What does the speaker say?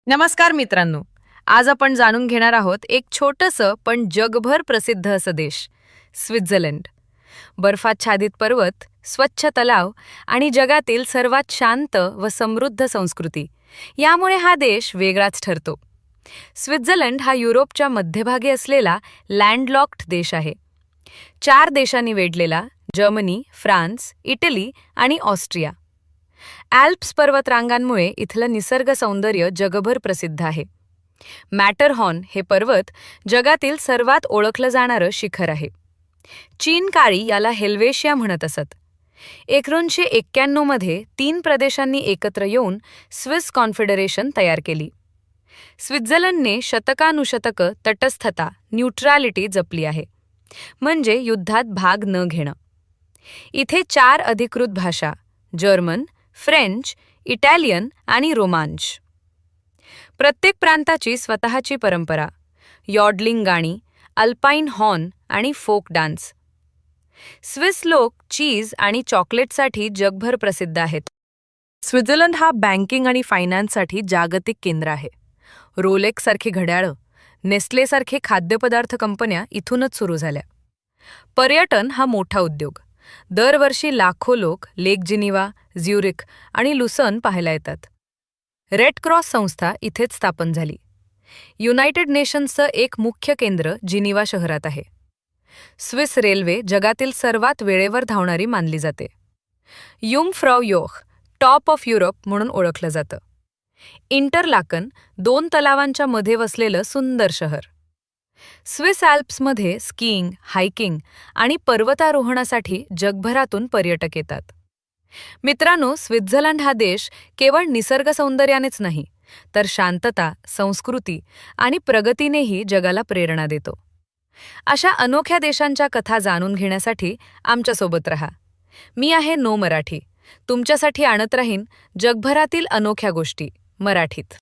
नमस्कार मित्रांनो. आज आपण जाणून घेणार आहोत एक छोटंसं पण जगभर प्रसिद्ध असं देश, स्वित्झर्लंड. बर्फाच्छादित पर्वत, स्वच्छ तलाव आणि जगातील सर्वात शांत व समृद्ध संस्कृती यामुळे हा देश वेगळाच ठरतो. स्वित्झर्लंड हा युरोपच्या मध्यभागी असलेला लँडलॉक्ड देश आहे. 4 देशांनी वेढलेला जर्मनी, फ्रान्स, इटली आणि ऑस्ट्रिया. ॲल्प्स पर्वतरांगांमुळे इथलं निसर्ग सौंदर्य जगभर प्रसिद्ध आहे. मॅटरहॉर्न हे पर्वत जगातील सर्वात ओळखलं जाणारं शिखर आहे. चीनकाळी याला हेल्वेशिया म्हणत असत. 1991 मध्ये 3 प्रदेशांनी एकत्र येऊन स्विस कॉन्फेडरेशन तयार केली. स्वित्झर्लंडने शतकानुशतकं तटस्थता, न्यूट्रॅलिटी जपली आहे, म्हणजे युद्धात भाग न घेणं. इथे 4 अधिकृत भाषा, जर्मन, फ्रेंच, इटालियन आणि रोमांच. प्रत्येक प्रांताची स्वतःची परंपरा, यॉडलिंग गाणी, अल्पाईन हॉर्न आणि फोक डान्स. स्विस लोक चीज आणि चॉकलेटसाठी जगभर प्रसिद्ध आहेत. स्वित्झर्लंड हा बँकिंग आणि फायनान्ससाठी जागतिक केंद्र आहे. रोलेक्ससारखी घड्याळं, नेस्लेसारखे खाद्यपदार्थ कंपन्या इथूनच सुरू झाल्या. पर्यटन हा मोठा उद्योग. दरवर्षी लाखो लोक लेक जिनिवा, ज्युरिक आणि लुसन पाहायला येतात. रेड क्रॉस संस्था इथेच स्थापन झाली. युनायटेड नेशन्सचं एक मुख्य केंद्र जिनिवा शहरात आहे. स्विस रेल्वे जगातील सर्वात वेळेवर धावणारी मानली जाते. युंगफ्राऊ योख, टॉप ऑफ युरोप म्हणून ओळखलं जातं. इंटरलाकन 2 तलावांच्या मध्ये वसलेलं सुंदर शहर. स्विस ॲल्प्समध्ये स्कीइंग, हायकिंग आणि पर्वतारोहणासाठी जगभरातून पर्यटक येतात. मित्रांनो, स्वित्झर्लंड हा देश केवळ निसर्ग सौंदर्यानेच नाही, तर शांतता, संस्कृती आणि प्रगतीनेही जगाला प्रेरणा देतो. अशा अनोख्या देशांच्या कथा जाणून घेण्यासाठी आमच्यासोबत रहा. मी आहे नो मराठी. तुमच्यासाठी आणत राहीन जगभरातील अनोख्या गोष्टी मराठीत.